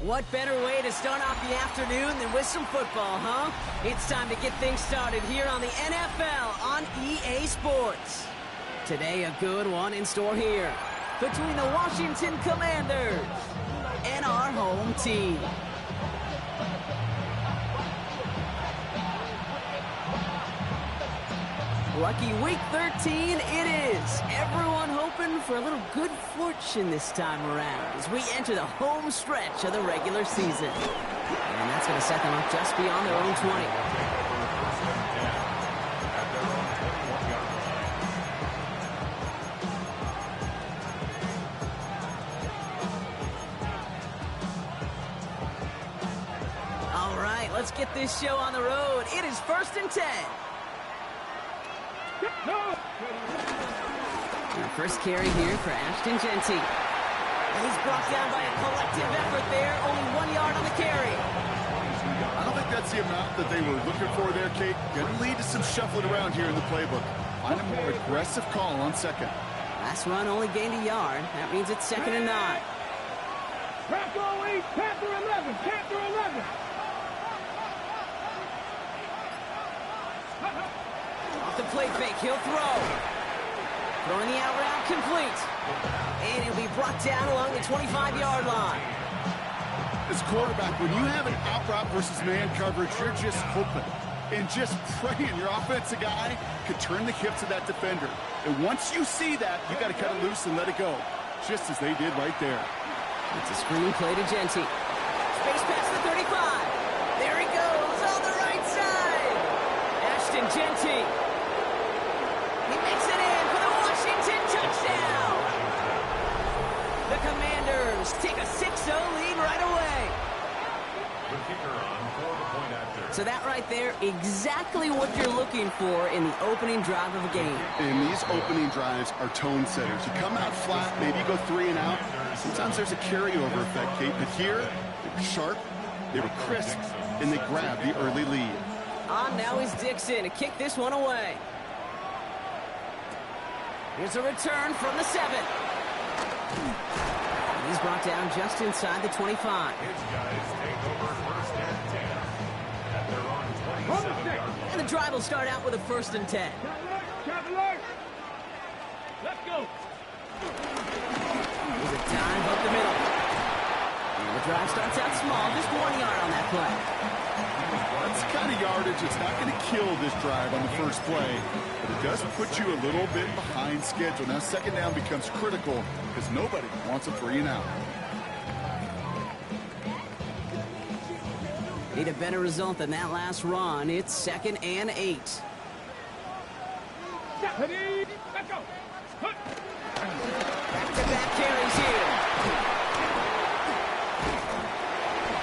What better way to start off the afternoon than with some football, huh? It's time to get things started here on the NFL on EA Sports. Today, a good one in store here between the Washington Commanders and our home team. Lucky week 13 it is. Everyone hoping for a little good fortune this time around as we enter the home stretch of the regular season. And that's going to set them up just beyond their own 20. All right, let's get this show on the road. It is 1st and 10. Our first carry here for Ashton Genty. He's brought down by a collective effort there. Only 1 yard on the carry. I don't think that's the amount that they were looking for there, Kate. Going to lead to some shuffling around here in the playbook. Find a more aggressive call on second. Last run only gained a yard. That means it's 2nd and 9. Panther 11. Panther 11. Off the play fake, he'll throw. Throwing the out route complete. And he'll be brought down along the 25-yard line. As quarterback, when you have an out route versus man coverage, you're just hoping and just praying your offensive guy could turn the hips of that defender. And once you see that, you got to cut it loose and let it go, just as they did right there. It's a screen play to Genty. Space past the 35. There he goes on the right side. Ashton Genty. He makes it in for the Washington touchdown. The Commanders take a 6-0 lead right away. The kicker on for the point after. So that right there, exactly what you're looking for in the opening drive of a game. And these opening drives are tone setters. You come out flat, maybe you go 3 and out. Sometimes there's a carryover effect, Kate. But here, they were sharp, they were crisp, and they grabbed the early lead. On now is Dixon to kick this one away. Here's a return from the 7. He's brought down just inside the 25. His guys take over 1st and 10. At their own 27-yard. And the drive will start out with a 1st and 10. Traveler. Let's go. Here's a dive up the middle. And the drive starts out small, just 1 yard on that play. That's the kind of yardage that's not going to kill this drive on the first play, but it does put you a little bit behind schedule. Now, 2nd down becomes critical because nobody wants a 3 and out. Need a better result than that last run. It's 2nd and 8. Let's go. Back-to-back carries here.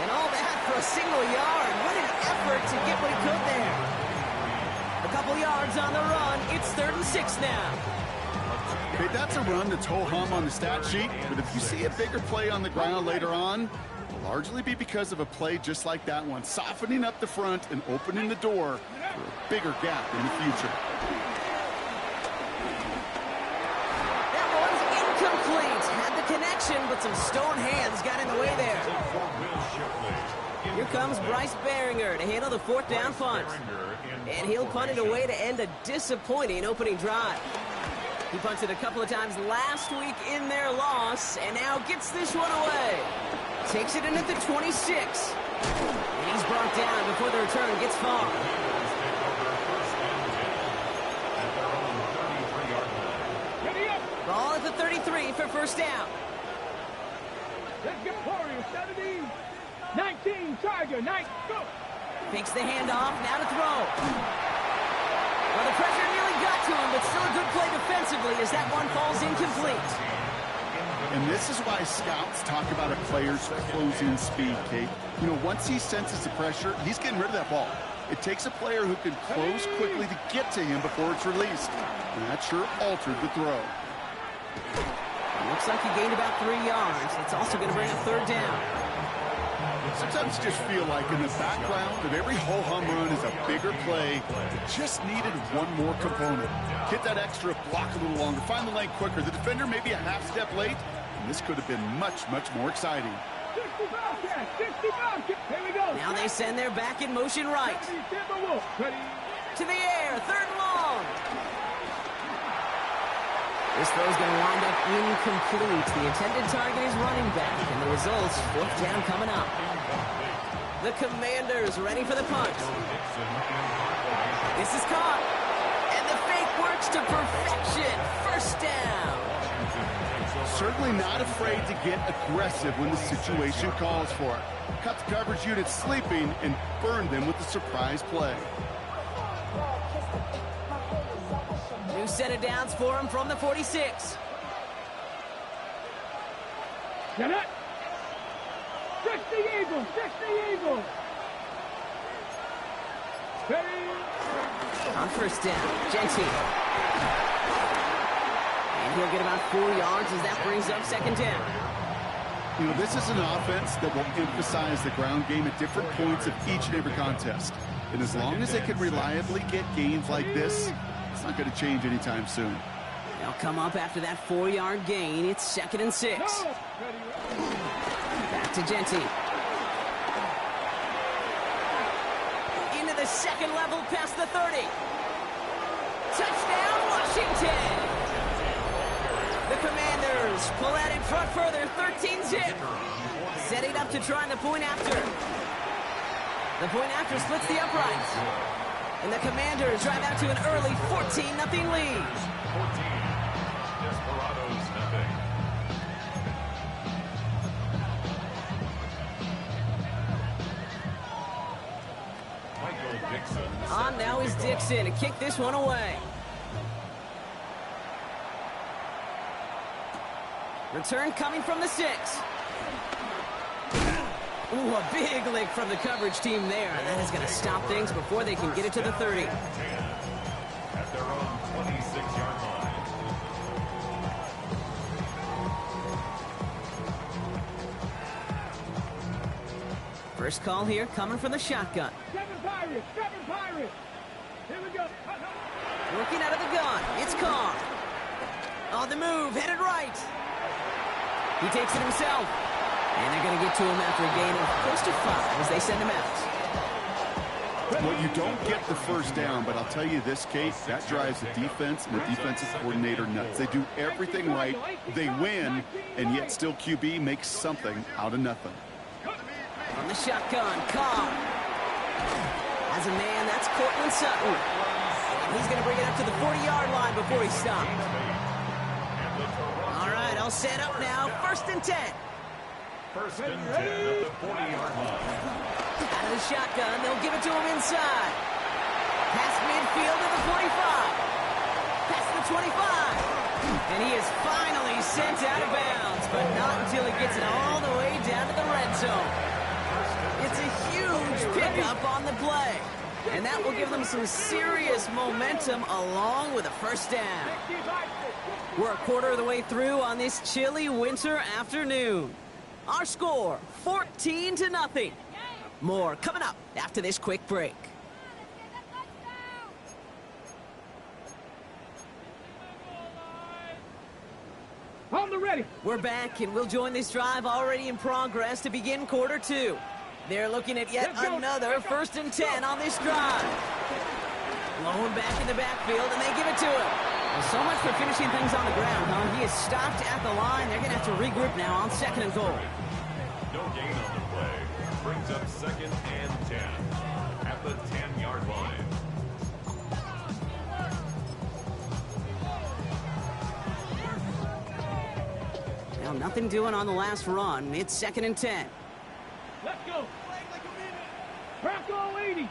And all that for a single yard. What an effort to get what he could there. A couple yards on the run. It's 3rd and 6 now. Okay, that's a run that's ho-hum on the stat sheet, but if you see a bigger play on the ground later on, it'll largely be because of a play just like that one, softening up the front and opening the door for a bigger gap in the future. That one's incomplete. Had the connection, but some stone hands got in the way there. Here comes Bryce Behringer to handle the 4th down punt. And he'll punt it away to end a disappointing opening drive. He punted a couple of times last week in their loss, and now gets this one away. Takes it in at the 26. And he's brought down before the return gets far. Ball at the 33 for 1st down. Let's get Warriors. 17. 19. Tiger. 9. Go. Fakes the handoff. Now to throw. Well, the pressure nearly got to him, but still a good play defensively as that one falls incomplete. And this is why scouts talk about a player's closing speed, Kate. You know, once he senses the pressure, he's getting rid of that ball. It takes a player who can close quickly to get to him before it's released. And that sure altered the throw. Looks like he gained about 3 yards. It's also going to bring a 3rd down. Sometimes you just feel like in the background of every ho-hum run is a bigger play that just needed one more component. Hit that extra block a little longer, find the lane quicker. The defender maybe a half step late, and this could have been much, much more exciting. Here we go. Now they send their back in motion right. Ready. To the air, 3rd and long. This throw's going to wind up incomplete. The intended target is running back, and the result's 4th down coming up. The Commanders ready for the punt. This is caught, and the fake works to perfection. 1st down. Certainly not afraid to get aggressive when the situation calls for it. Cut the coverage unit sleeping and burn them with a surprise play. New set of downs for him from the 46. Get it. 60 Eagles. 60 Eagles. Ready. On 1st down, Gentile. And he'll get about 4 yards as that brings up 2nd down. You know, this is an offense that will emphasize the ground game at different points of each and every contest. And as long as they can reliably get gains like this, it's not going to change anytime soon. They'll come up after that 4-yard gain. It's 2nd and 6. Back to Gentile. Into the 2nd level past the 30. Touchdown, Washington! The Commanders pull out in front further, 13-zip. Setting up to try the point after. The point after splits the uprights. And the Commanders drive out to an early 14-0 lead. 14. Desperados, nothing. Michael Dixon. On now is Dixon to kick this one away. Return coming from the 6. Ooh, a big lick from the coverage team there. And that is going to stop things before they can get it to the 30. At their own 26-yard line. First call here coming from the shotgun. 7 Pirates. 7 Pirates. Here we go. Working out of the gun. It's Carr. On the move, headed right. He takes it himself. And they're going to get to him after a gain of close to 5 as they send him out. Well, you don't get the 1st down, but I'll tell you this, Kate, that drives the defense and the defensive coordinator nuts. They do everything right, they win, and yet still QB makes something out of nothing. From the shotgun, Carr. As a man, that's Cortland Sutton. And he's going to bring it up to the 40-yard line before he stopped. All right, all set up now. 1st and 10. 1st and 10 at the 40-yard line. Out of the shotgun, they'll give it to him inside. Past midfield to the 45. Past the 25. And he is finally sent out of bounds, but not until he gets it all the way down to the red zone. It's a huge pickup on the play. And that will give them some serious momentum along with a 1st down. We're a quarter of the way through on this chilly winter afternoon. Our score, 14-0. More coming up after this quick break. On the ready. We're back, and we'll join this drive already in progress to begin quarter 2. They're looking at yet another 1st and 10 on this drive. Blowing back in the backfield, and they give it to him. Well, so much for finishing things on the ground, huh? He is stopped at the line. They're going to have to regroup now on 2nd and goal. No gain on the play. Brings up 2nd and 10 at the 10-yard line. Well, nothing doing on the last run. It's 2nd and 10. Let's go. Bronco 80.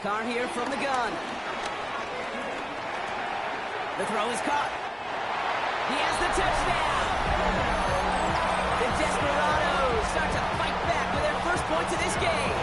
Carr here from the gun. The throw is caught. He has the touchdown. The Desperados start to fight back with their first points of this game.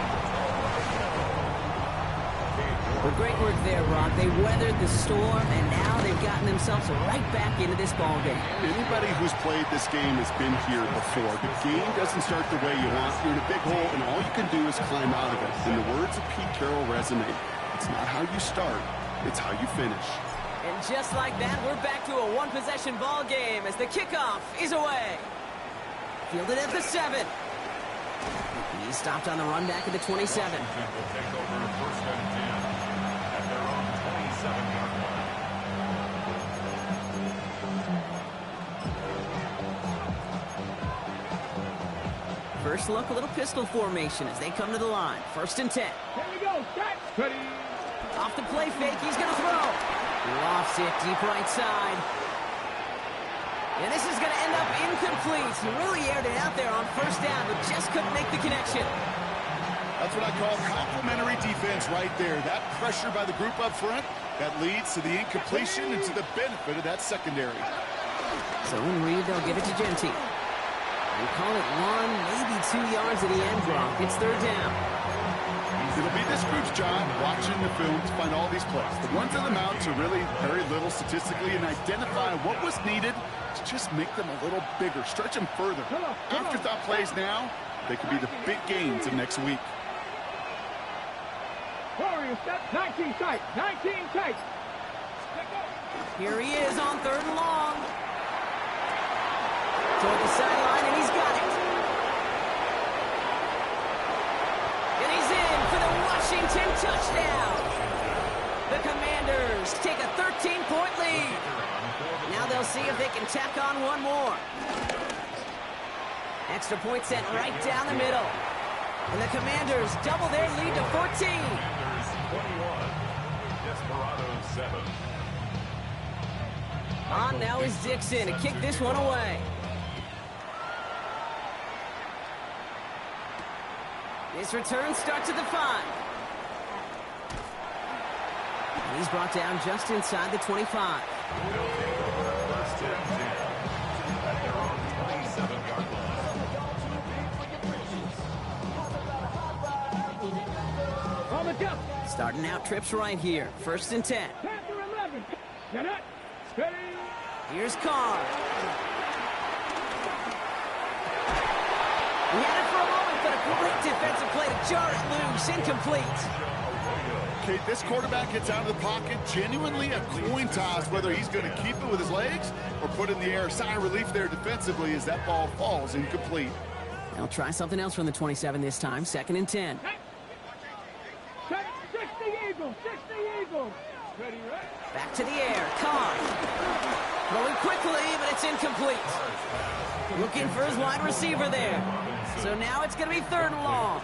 Well, great work there, Brock. They weathered the storm, and now they've gotten themselves right back into this ball game. Anybody who's played this game has been here before. The game doesn't start the way you want. You're in a big hole, and all you can do is climb out of it. And the words of Pete Carroll resonate. It's not how you start, it's how you finish. And just like that, we're back to a one-possession ball game as the kickoff is away. Fielded at the 7. He's stopped on the run back at the 27. Washington will take over first and 10 at their own 27-yard line. First look, a little pistol formation as they come to the line. First and 10. Here we go. Start. Ready. Off the play fake, he's going to throw. Lofts it deep right side. And this is going to end up incomplete. He really aired it out there on first down, but just couldn't make the connection. That's what I call complimentary defense right there. That pressure by the group up front, that leads to the incompletion and to the benefit of that secondary. So in read, they'll give it to Genty. We call it 1, maybe 2 yards at the end, Brock. It's third down. It'll be this group's job watching the film to find all these plays. The ones on the mounts are really very little statistically and identify what was needed to just make them a little bigger, stretch them further. Afterthought plays now, they could be the big gains of next week. Warriors step 19 tight. 19 tight. Here he is on third and long. Toward the sideline, and he's got it. And he's in for the Washington touchdown. The Commanders take a 13-point lead. Now they'll see if they can tack on one more. Extra point sent right down the middle. And the Commanders double their lead to 14. Commanders 21, Desperados 7. On now is Dixon to kick this one away. This return starts at the 5. And he's brought down just inside the 25. They'll take over first and 10 at their own 27-yard line. On the jump. Starting out trips right here. First and 10. Panther 11. Get it. Steady. Here's Carr. He had it for a moment, but a great defensive play to jar it loose. Incomplete. Okay, this quarterback gets out of the pocket, genuinely a coin toss whether he's going to keep it with his legs or put it in the air. Sigh of relief there defensively as that ball falls incomplete. They'll try something else from the 27 this time. Second and 10. 60 Eagles. 60 Eagles. Ready, right? Back to the air. Carr. Throwing quickly, but it's incomplete. Looking for his wide receiver there. So now it's going to be third and long.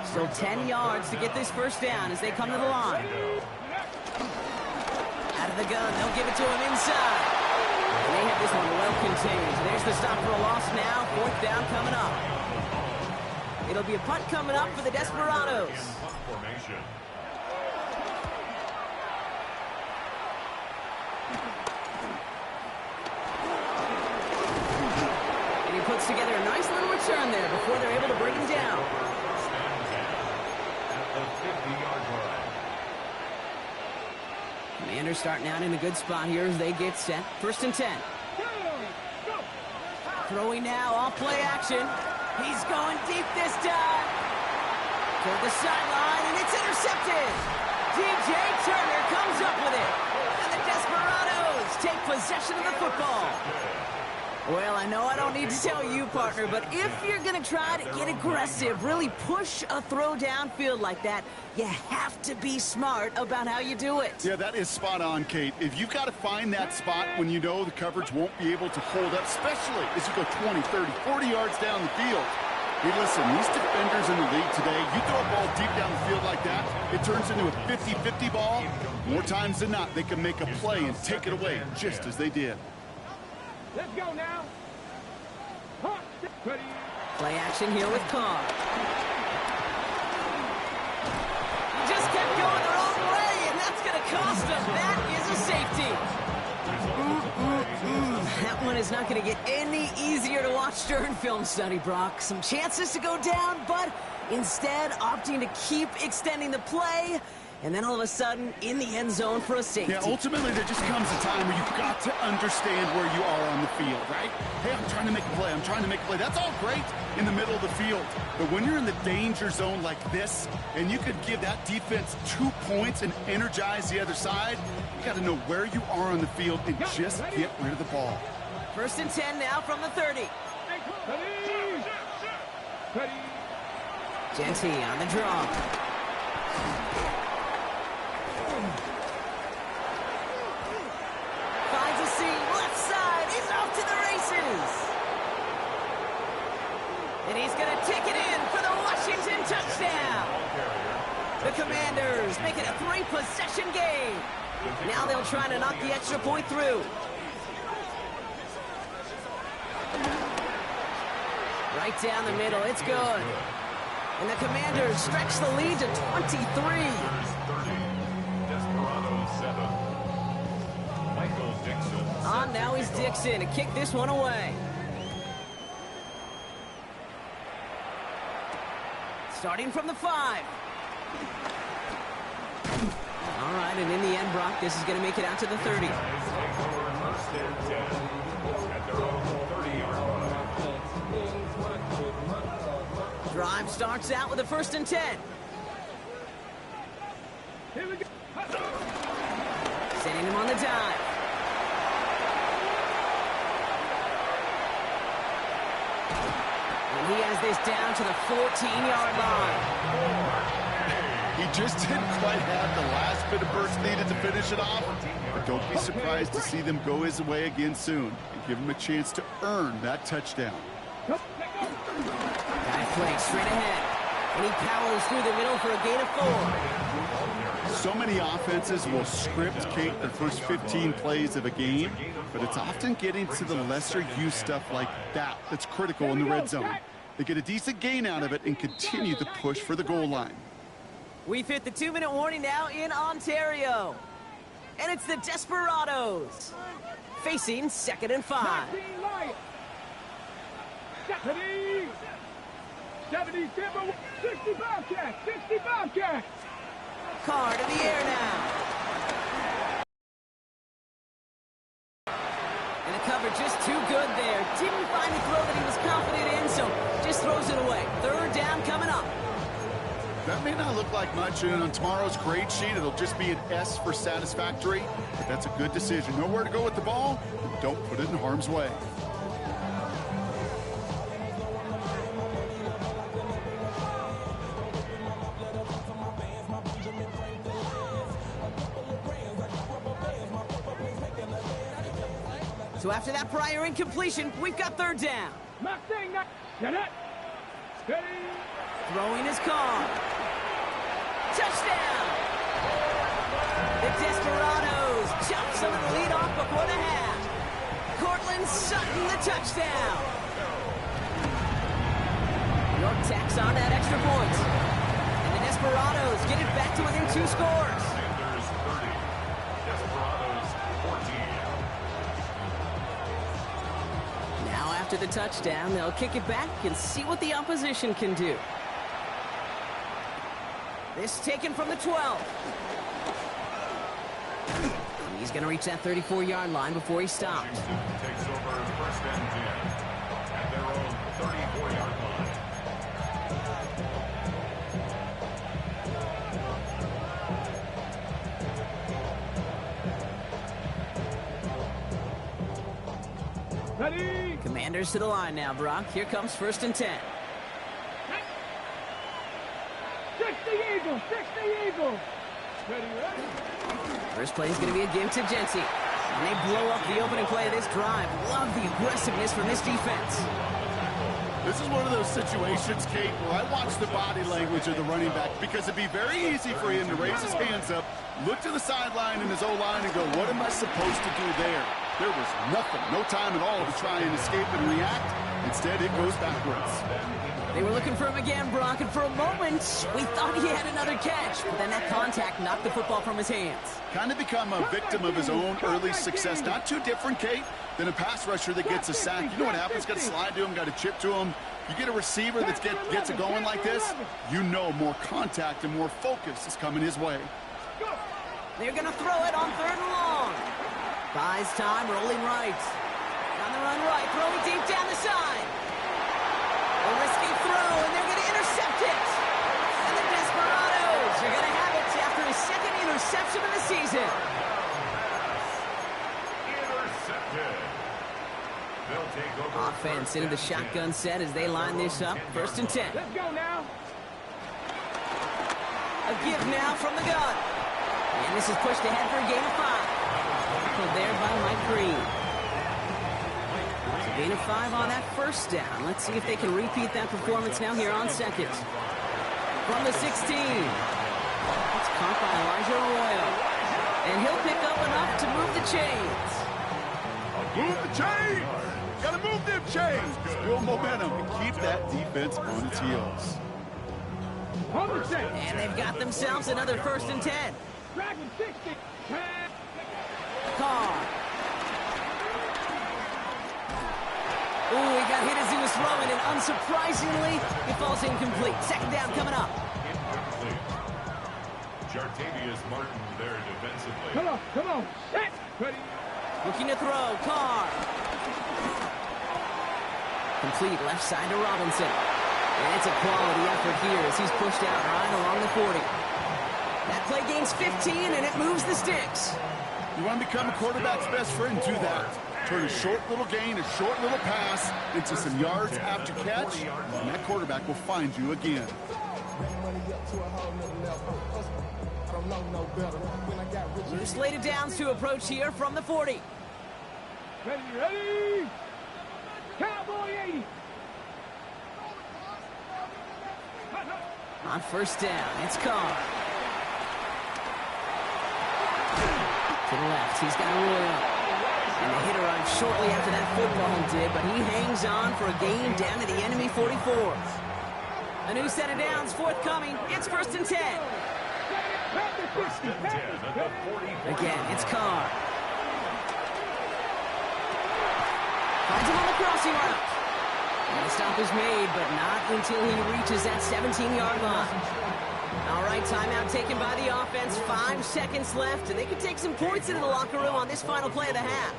Still 10 yards to get this first down as they come to the line. Out of the gun, they'll give it to him inside. And they have this one well contained. There's the stop for a loss now. Fourth down coming up. It'll be a punt coming up for the Desperados. Formation. And he puts together a nice little return there before they're able to bring him down. First and 10 at the 50-yard line. Commanders starting out in a good spot here as they get set. First and 10. Throwing now, off play action. He's going deep this time. Toward the sideline, and it's intercepted. DJ Turner comes up with it. And the Desperados take possession of the football. Well, I know I don't need to tell you, partner, but if you're going to try to get aggressive, really push a throw downfield like that, you have to be smart about how you do it. Yeah, that is spot on, Kate. If you've got to find that spot when you know the coverage won't be able to hold up, especially as you go 20, 30, 40 yards down the field. Hey, listen, these defenders in the league today, you throw a ball deep down the field like that, it turns into a 50-50 ball. More times than not, they can make a play and take it away, just as they did. Let's go now. Ready. Play action here with Carr. He just kept going the wrong way, and that's going to cost him. That is a safety. That one is not going to get any easier to watch during film study, Brock. Some chances to go down, but Instead, opting to keep extending the play, and then all of a sudden, in the end zone for a safety. Yeah, ultimately, there just comes a time where you've got to understand where you are on the field, right? Hey, I'm trying to make a play. I'm trying to make a play. That's all great in the middle of the field. But when you're in the danger zone like this, and you could give that defense 2 points and energize the other side, you got to know where you are on the field and just get rid of the ball. 1st and 10 now from the 30. Genty on the draw. Finds a seam, left side, he's off to the races. And he's going to take it in for the Washington touchdown. The Commanders make it a 3-possession game. Now they'll try to knock the extra point through. Right down the middle, it's good. And the Commanders stretch the lead to 23. Desperados 7. Michael Dixon. On now is Dixon to kick this one away. Starting from the 5. All right, and in the end, Brock, this is going to make it out to the 30. First and 10 at their own 30-yard line. Drive starts out with a 1st and 10. Here we go. Sending him on the dive. And he has this down to the 14-yard line. He just didn't quite have the last bit of burst needed to finish it off. But don't be surprised to see them go his way again soon and give him a chance to earn that touchdown. Guy plays straight ahead. And he powers through the middle for a gain of 4. So many offenses will script Kate their first 15 plays of a game, but it's often getting to the lesser use stuff like that that's critical in the red zone. They get a decent gain out of it and continue the push for the goal line. We've hit the 2-minute warning now in Ontario. And it's the Desperados facing 2nd and 5. 70, 60 Bobcats, 60 Bobcats. Carr to the air now. And the cover just too good there. Didn't find the throw that he was confident in, so just throws it away. 3rd down coming up. That may not look like much, and on tomorrow's grade sheet, it'll just be an S for satisfactory, but that's a good decision. Know where to go with the ball, and don't put it in harm's way. So after that prior incompletion, we've got 3rd down. Throwing his call. Touchdown! The Desperados jump some of the lead off before the half. Cortland Sutton the touchdown. York tacks on that extra point. And the Desperados get it back to within 2 scores. Commanders 30. Desperados 14. Now after the touchdown, they'll kick it back and see what the opposition can do. This taken from the 12. He's going to reach that 34-yard line before he stops. Houston takes over 1st and 10 at their own 34-yard line. Ready? Commanders to the line now, Brock. Here comes 1st and 10. 60 Eagles. Ready? First play is going to be a give to Genty. And they blow up the opening play of this drive. Love the aggressiveness from this defense. This is one of those situations, Kate, where I watch the body language of the running back because it'd be very easy for him to raise his hands up, look to the sideline in his O-line and go, what am I supposed to do there? There was nothing, no time at all to try and escape and react. Instead, it goes backwards. The They were looking for him again, Brock, and for a moment, we thought he had another catch. But then that contact knocked the football from his hands. Kind of become a victim of his own early success. Not too different, Kate, than a pass rusher that gets a sack. You know what happens? Got to slide to him, got to chip to him. You get a receiver that gets it going like this, you know more contact and more focus is coming his way. They're going to throw it on 3rd and long. Buys time, rolling right. On the run right, throwing deep down the side. A risky throw, and they're going to intercept it. And the Desperados are going to have it after his 2nd interception of the season. Intercepted. They'll take over. Offense into the shotgun set as they line this up. 1st and 10. Let's go now. A give now from the gun. And this is pushed ahead for a gain of 5. Tackled there by Mike Green. So gain of 5 on that 1st down. Let's see if they can repeat that performance now here on 2nd. From the 16. It's caught by Elijah Arroyo. And he'll pick up enough to move the chains. Move the chains! Gotta move them chains! Build momentum and keep that defense on its heels. And they've got themselves another 1st and 10. Dragon 60. Carr. Ooh, he got hit as he was throwing, and unsurprisingly, it falls incomplete. 2nd down coming up. Incomplete. Jartavius Martin there defensively. Come on. Set. Ready. Looking to throw. Carr. Complete left side to Robinson. And it's a quality effort here as he's pushed out right along the 40. That play gains 15, and it moves the sticks. You want to become a quarterback's best friend, do that. Turn a short little gain, a short little pass into some yards after catch, and that quarterback will find you again. Loose laid downs to approach here from the 40. Ready. Cowboy 80. On 1st down, it's Carr. To the left, he's got Arroyo. And the hit arrived shortly after that football did, but he hangs on for a gain down to the enemy 44. A new set of downs forthcoming. It's 1st and 10. Again, it's Carr. Finds him on the crossing route. And the stop is made, but not until he reaches that 17-yard line. All right, timeout taken by the offense. 5 seconds left, and they can take some points into the locker room on this final play of the half.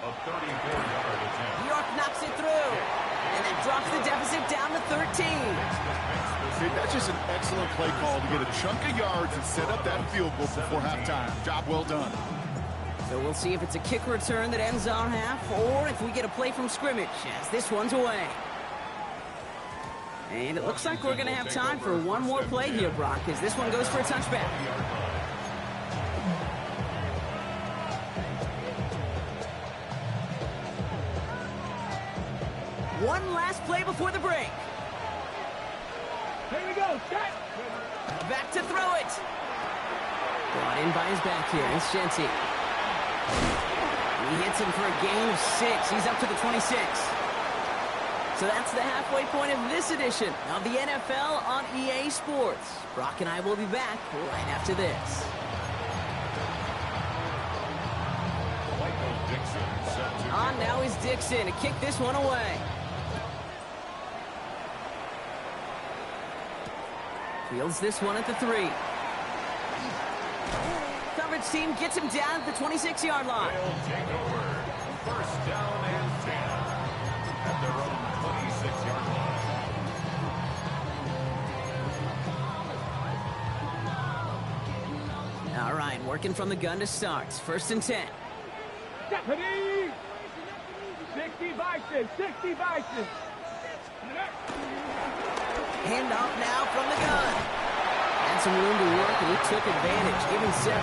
A 34-yard attempt. New York knocks it through, and that drops the deficit down to 13. See, that's just an excellent play call to get a chunk of yards and set up that field goal before halftime. Job well done. So we'll see if it's a kick return that ends our half, or if we get a play from scrimmage as this one's away. And it looks like we're going to have time for one more play here, Brock, as this one goes for a touchback. One last play before the break. Here we go. Set. Back to throw it. Brought in by his back here. It's Shenty. He hits him for a gain of 6. He's up to the 26. So that's the halfway point of this edition of the NFL on EA Sports. Brock and I will be back right after this. On now is Dixon to kick this one away. Fields this one at the 3. Coverage team gets him down at the 26-yard line. They'll take over. 1st down and 10 at their own 26-yard line. All right, working from the gun to start. 1st and 10. Deputy! 60 Bison, 60 Bison. Hand off now from the gun. Had some room to work, and he took advantage, giving 7.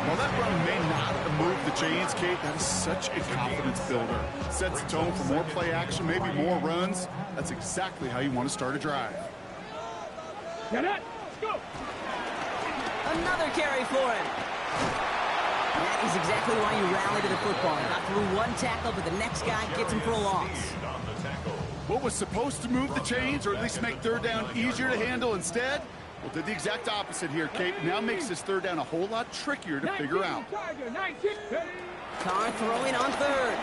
While that run may not have moved the chains, Kate, that is such a confidence builder. Sets the tone for more play action, maybe more runs. That's exactly how you want to start a drive. Get it! Go! Another carry for him. That is exactly why you rally to the football. Got through one tackle, but the next guy gets him for a loss. On the tackle. What was supposed to move the chains, or at least make third down easier to handle instead, well, did the exact opposite here, Kate. Now makes this third down a whole lot trickier to figure out. Carr throwing on third.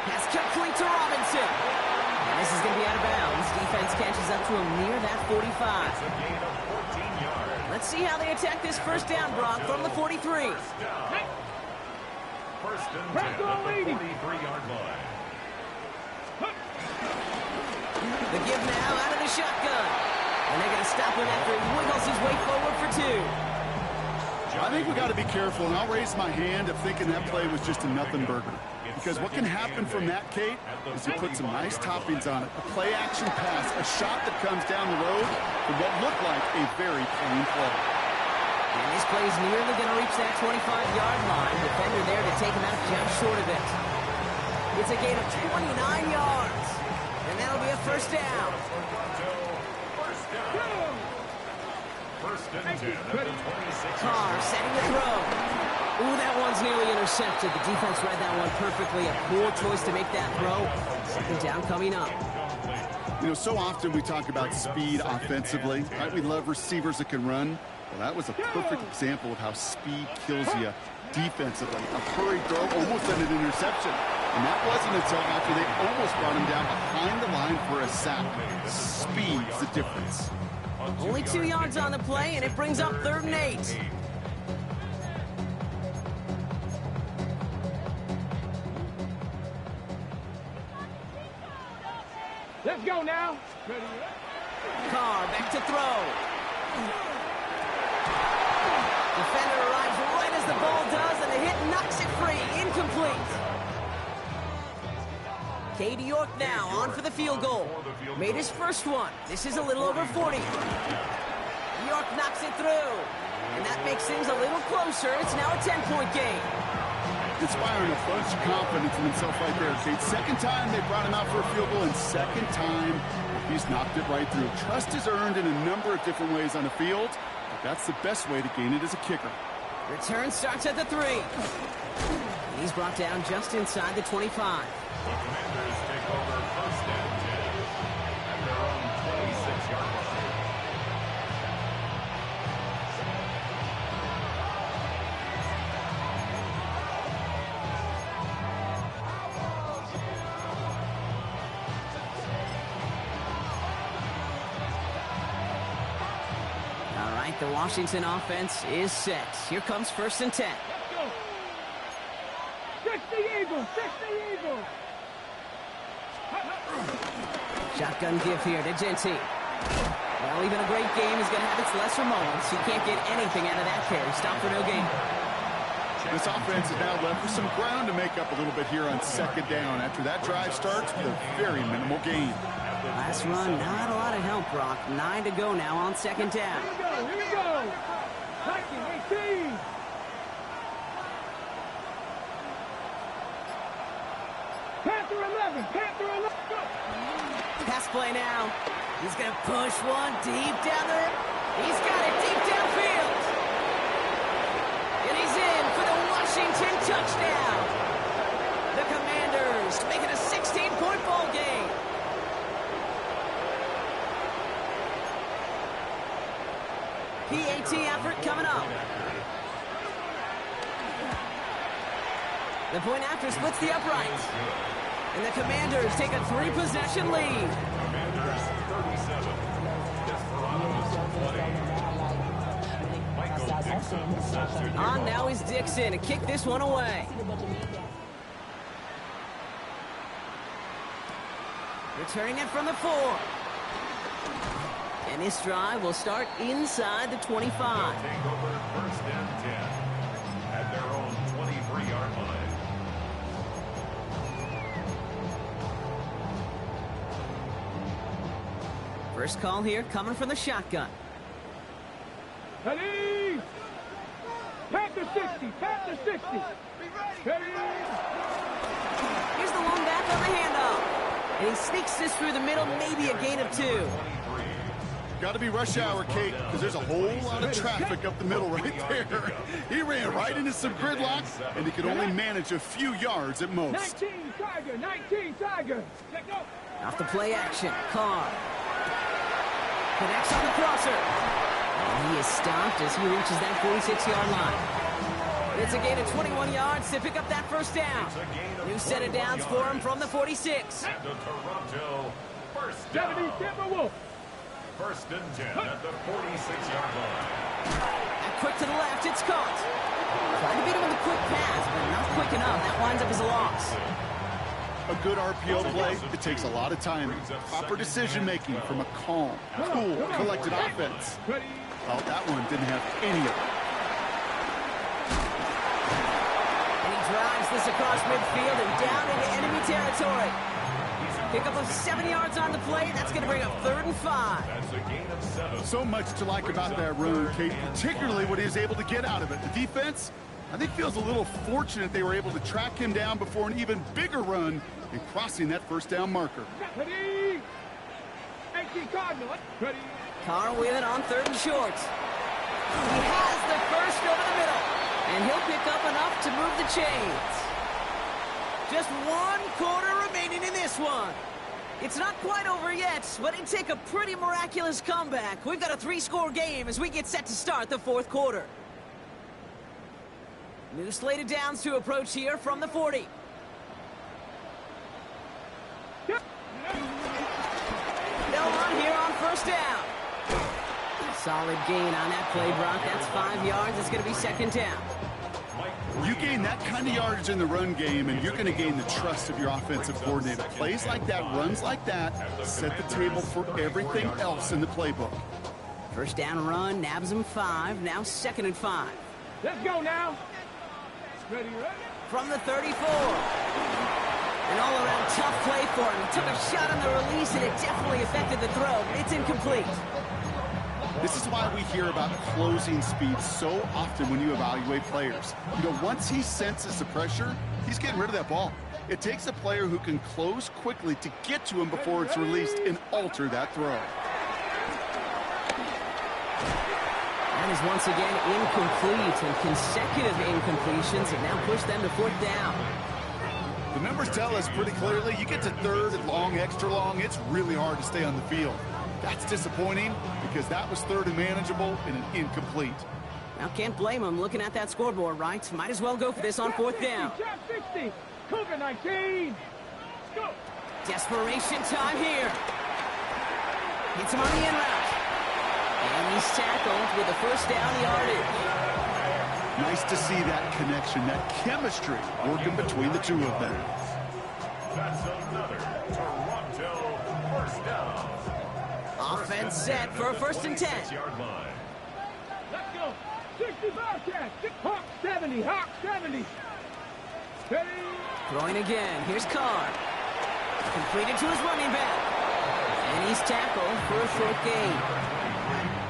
Pass complete to Robinson. And this is going to be out of bounds. Defense catches up to him near that 45. It's a gain of 14 yards. Let's see how they attack this first down, Brock, from the 43. First and 10 at the 43-yard line. The give now out of the shotgun. And they're going to stop him after he wiggles his way forward for 2. I think we got to be careful, and I'll raise my hand of thinking that play was just a nothing burger. Because what can happen from that, Kate, is you put some nice toppings on it. A play-action pass, a shot that comes down the road for what looked like a very plain play. And this play is nearly going to reach that 25-yard line. Defender there to take him out just short of it. It's a gain of 29 yards. And that'll be a first down. First and 10 at the 26. Carr setting the throw. Ooh, that one's nearly intercepted. The defense read that one perfectly. A poor choice to make that throw. Second down coming up. You know, so often we talk about speed offensively, right? We love receivers that can run. Well, that was a perfect example of how speed kills you defensively. A hurried throw almost ended an interception. And that wasn't until after they almost brought him down behind the line for a sack. Speed's the difference. Only 2 yards on the play, and it brings up 3rd and 8. Let's go now. Carr back to throw. Defender arrives right as the ball does, and the hit knocks it free. Incomplete. Katie York now on for the field goal. Made his first one. This is a little over 40. York knocks it through. And that makes things a little closer. It's now a 10-point game. Inspiring a bunch of confidence in himself right there, Kate. Second time they brought him out for a field goal, and second time he's knocked it right through. Trust is earned in a number of different ways on the field, but that's the best way to gain it as a kicker. Return starts at the 3. He's brought down just inside the 25. The Commanders take over first and 10 at their own 26-yard line. All right, the Washington offense is set. Here comes first and 10. Let's go. 60 Eagles, 60 Eagles. Shotgun give here to Genty. Well, even a great game is going to have its lesser moments. He can't get anything out of that carry. Stop for no gain. This offense is now left with some ground to make up a little bit here on second down after that drive starts with a very minimal gain. Last run, not a lot of help, Brock. 9 to go now on second down. Here we go. 18. Panther 11, Panther 11. Pass play now. He's going to push one deep down there. He's got it deep downfield. And he's in for the Washington touchdown. The Commanders make it a 16-point ball game. PAT effort coming up. The point after splits the upright. And the Commanders take a 3-possession lead. Commanders 37. Desperados 20. Michael Dixon sets to the On now is Dixon to kick this one away. Returning it from the 4. And this drive will start inside the 25. take over first and 10 at their own 23-yard line. First call here coming from the shotgun. Ready? Panther 60, Panther 60. Ready? Here's the one back on the handoff. And he sneaks this through the middle, maybe a gain of 2. Got got to be rush hour, Kate, because there's a whole lot of traffic up the middle right there. He ran right into some gridlock, and he could only manage a few yards at most. 19 Tiger, 19 Tiger. Let go. Off the play action, Carr. Connects on the crosser. And he is stopped as he reaches that 46-yard line. It's a gain of 21 yards to pick up that first down. New set of downs for him from the 46. At the Toronto first down. 70 Timberwolf. First and 10 at the 46-yard line. And quick to the left, it's caught. Trying to beat him with a quick pass, but not quick enough. That winds up as a loss. A good RPO play, it takes a lot of time. Proper decision-making from a calm, cool, collected offense. Well, that one didn't have any of it. And he drives this across midfield and down into enemy territory. Pickup of 7 yards on the play. That's going to bring up 3rd and 5. That's a gain of 7. So much to like about that run, Kate, particularly what he was able to get out of it. The defense, I think, feels a little fortunate they were able to track him down before an even bigger run and crossing that first down marker. Ready. 18 Cardinal. Ready. Carr with it on 3rd and short. He has the first over the middle. And he'll pick up enough to move the chains. Just 1 quarter remaining in this one. It's not quite over yet, but it'd take a pretty miraculous comeback. We've got a 3-score game as we get set to start the 4th quarter. New slated downs to approach here from the 40. They'll run here on first down. Solid gain on that play, Brock. That's 5 yards. It's going to be 2nd down. You gain that kind of yardage in the run game, and you're going to gain the trust of your offensive coordinator. Plays like that, runs like that, set the table for everything else in the playbook. First down run, nabs him 5. Now 2nd and 5. Let's go now. Ready, ready. From the 34. An all-around tough play for him. He took a shot on the release, and it definitely affected the throw. It's incomplete. This is why we hear about closing speed so often when you evaluate players. You know, once he senses the pressure, he's getting rid of that ball. It takes a player who can close quickly to get to him before it's released and alter that throw. That is once again incomplete, and consecutive incompletions have now pushed them to 4th down. The numbers tell us pretty clearly, you get to 3rd and long, extra long, it's really hard to stay on the field. That's disappointing because that was 3rd and manageable and an incomplete. Now, can't blame him looking at that scoreboard, right? Might as well go for this on 4th down. 60. Cougar 19. Go. Desperation time here. Hits him on the in route. And he's tackled with the first down yardage. Nice to see that connection, that chemistry working between the two of them. That's another Toronto first down. Offense set for a 1st and 10. 6-yard line. Let's go. 65 catch. Hawk 70. Hawk 70. Ready. Throwing again. Here's Carr. Completed to his running back. And he's tackled for a short gain.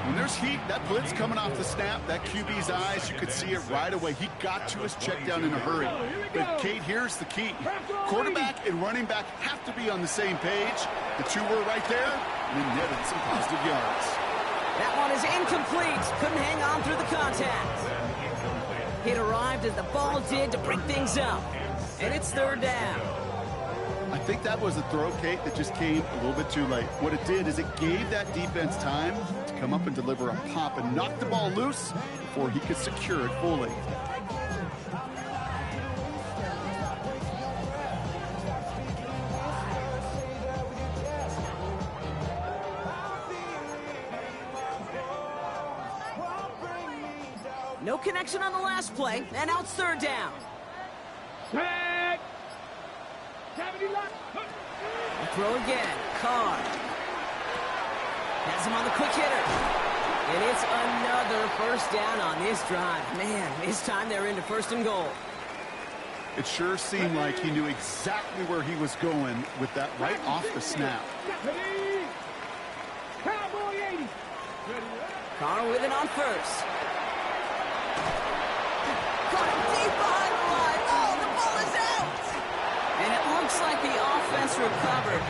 When there's heat, that blitz coming off the snap, that QB's eyes, you could see it right away. He got to his check down in a hurry. But, Kate, here's the key. Quarterback and running back have to be on the same page. The two were right there, and they netted some positive yards. That one is incomplete. Couldn't hang on through the contact. It arrived as the ball did to break things up. And it's 3rd down. I think that was a throw, Kate, that just came a little bit too late. What it did is it gave that defense time to come up and deliver a pop and knock the ball loose before he could secure it fully. No connection on the last play, and now it's 3rd down. Set. 70 left. Throw again. Carr. Has him on the quick hitter. And it's another first down on this drive. Man, this time they're into 1st and goal. It sure seemed like he knew exactly where he was going with that right off the snap. Ready. Cowboy 80. Ready. Carr with it on 1st. Caught him deep behind the line. Oh, the ball is out. And it looks like the offense recovered.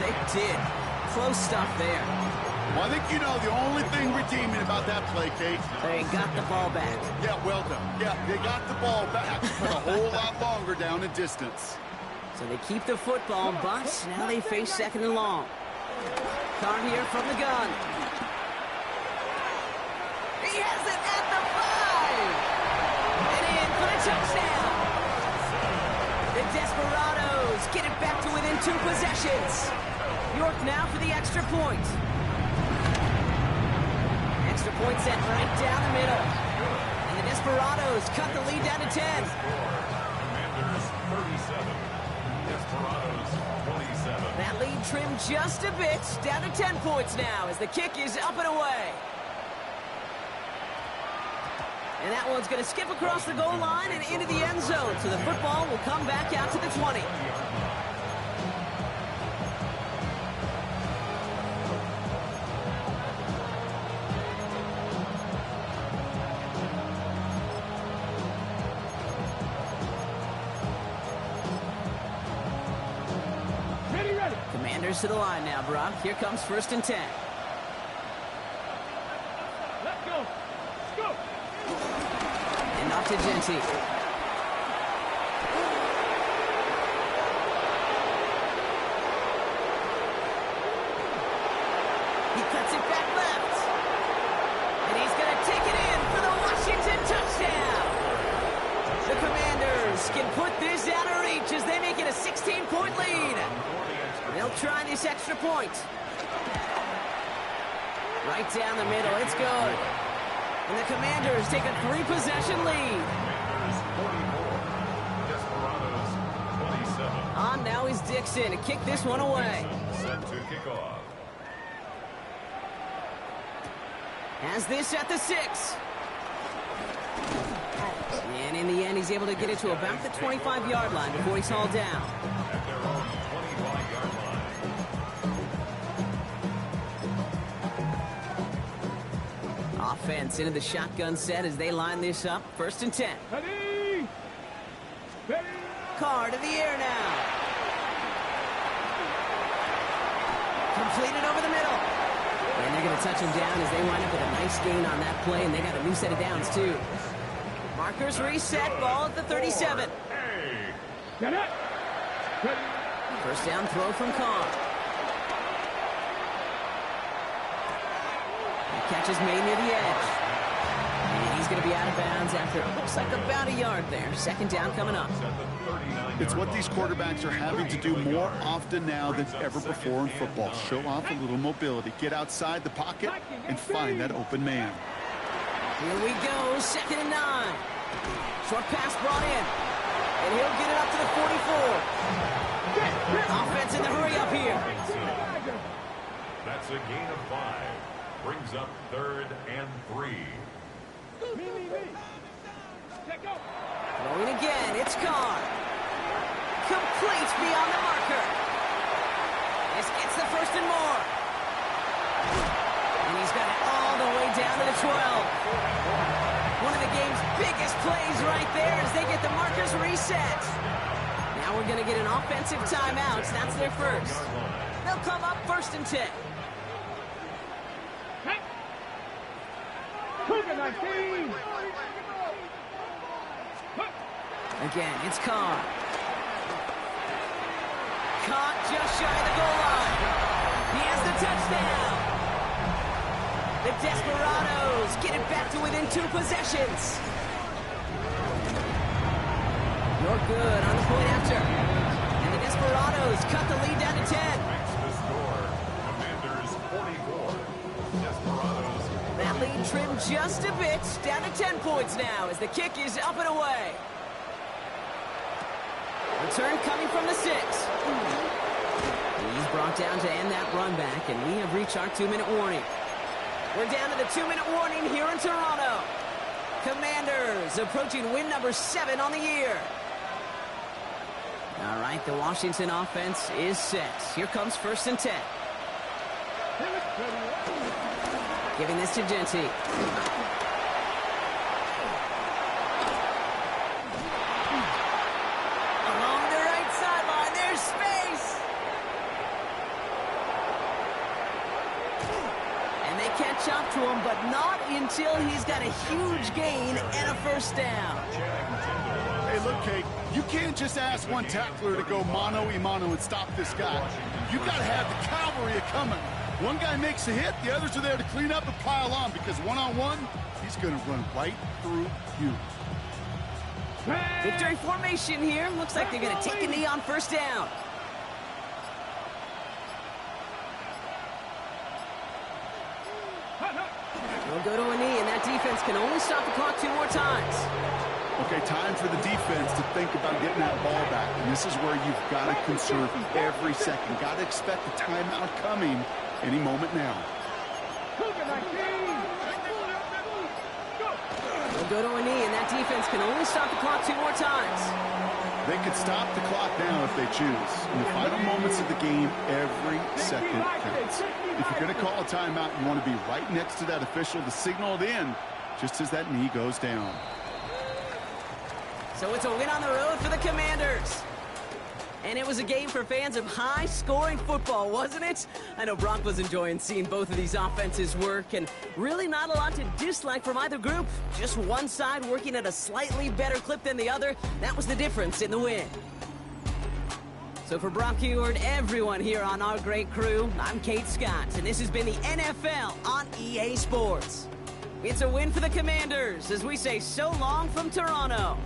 They did. Close stuff there. Well, I think you know the only thing redeeming about that play, Kate. They got the ball back. Yeah, well done. Yeah, they got the ball back, but a whole lot longer down in distance. So they keep the football, but now they face second and long. Carr here from the gun. He has it at the 5. And in for the touchdown. The Desperados get it back to within 2 possessions. York now for the extra point. Extra point set right down the middle. And the Desperados cut the lead down to 10. Commanders 37. Desperados 27. That lead trimmed just a bit, down to 10 points now as the kick is up and away. And that one's going to skip across the goal line and into the end zone, so the football will come back out to the 20. Commanders to the line now, Brock. Here comes 1st and 10. Let's go. Let's go. And off to Genty. He cuts it back left. And he's going to take it in for the Washington touchdown. The Commanders can put this out of reach as they make it a 16-point lead. They'll try this extra point. Right down the middle. It's good. And the Commanders take a 3-possession lead. Commanders 44. Desperados 27. On now is Dixon to kick this one away. Set to kick off. Has this at the 6. And in the end, he's able to get it to about the 25-yard line before he's hauled down. At their own 25-yard line. Offense into the shotgun set as they line this up. 1st and 10. Ready. Ready. Carr to the air now. Completed over the middle. And they're going to touch him down as they wind up with a nice gain on that play, and they got a new set of downs, too. Markers reset, ball at the 37. Get it. Ready. 1st down throw from Carr. The catch is made near the edge. And he's going to be out of bounds after it looks like about a yard there. 2nd down coming up. It's what these quarterbacks are having to do more often now than ever before in football. Show off a little mobility. Get outside the pocket and find that open man. Here we go, 2nd and 9. Short pass brought in. And he'll get it up to the 44. Offense in the hurry up here. That's a gain of 5. Brings up 3rd and 3. Me. Take go. Throwing again, it's Carr. Complete beyond the marker. This gets the 1st and more. And he's got it all the way down to the 12. One of the game's biggest plays right there as they get the markers reset. Now we're going to get an offensive timeout. That's their first. They'll come up 1st and 10. Cougar 19. Again, it's Carr. Caught just shy of the goal line. He has the touchdown. The Desperados get it back to within 2 possessions. You're good on the point after. And the Desperados cut the lead down to 10. Makes the score. Commanders 44. Desperados. That lead trimmed just a bit, down to 10 points now as the kick is up and away. Return coming from the 6. He's brought down to end that run back, and we have reached our 2-minute warning. We're down to the 2-minute warning here in Toronto. Commanders approaching win number 7 on the year. All right, the Washington offense is set. Here comes 1st and 10. Giving this to Genty. Along the right sideline, there's space. catch up to him, but not until he's got a huge gain and a first down. Hey, look, Kate, you can't just ask one tackler to go mano-a-mano and stop this guy. You got to have the cavalry coming. One guy makes a hit, the others are there to clean up and pile on, because one-on-one, he's going to run right through you. Victory formation here. Looks like they're going to take a knee on first down. We'll go to a knee, and that defense can only stop the clock 2 more times. Okay, time for the defense to think about getting that ball back. And this is where you've got to conserve every second. Got to expect the timeout coming any moment now. We'll go to a knee, and that defense can only stop the clock 2 more times. They could stop the clock now if they choose. In the final moments of the game, every second counts. If you're going to call a timeout, you want to be right next to that official to signal it in just as that knee goes down. So it's a win on the road for the Commanders. And it was a game for fans of high-scoring football, wasn't it? I know Brock was enjoying seeing both of these offenses work, and really not a lot to dislike from either group. Just one side working at a slightly better clip than the other. That was the difference in the win. So for Brock Heward, everyone here on our great crew, I'm Kate Scott, and this has been the NFL on EA Sports. It's a win for the Commanders as we say so long from Toronto.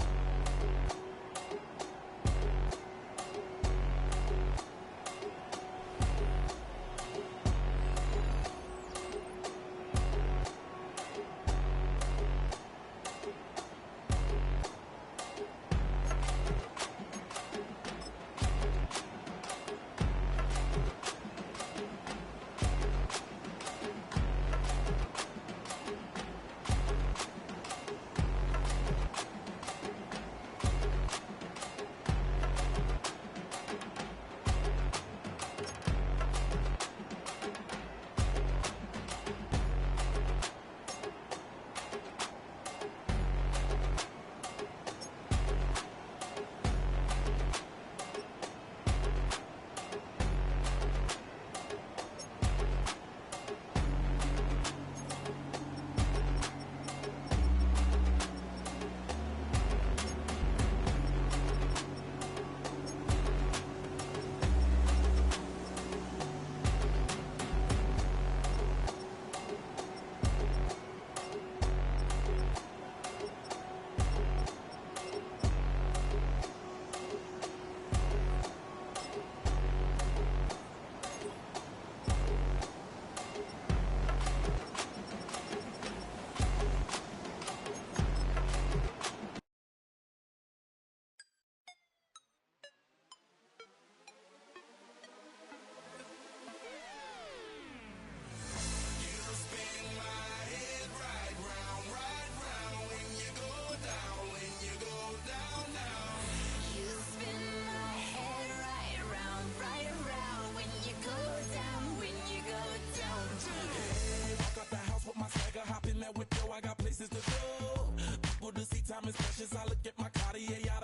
I got places to go. People to see, time is precious. I look at my Cartier out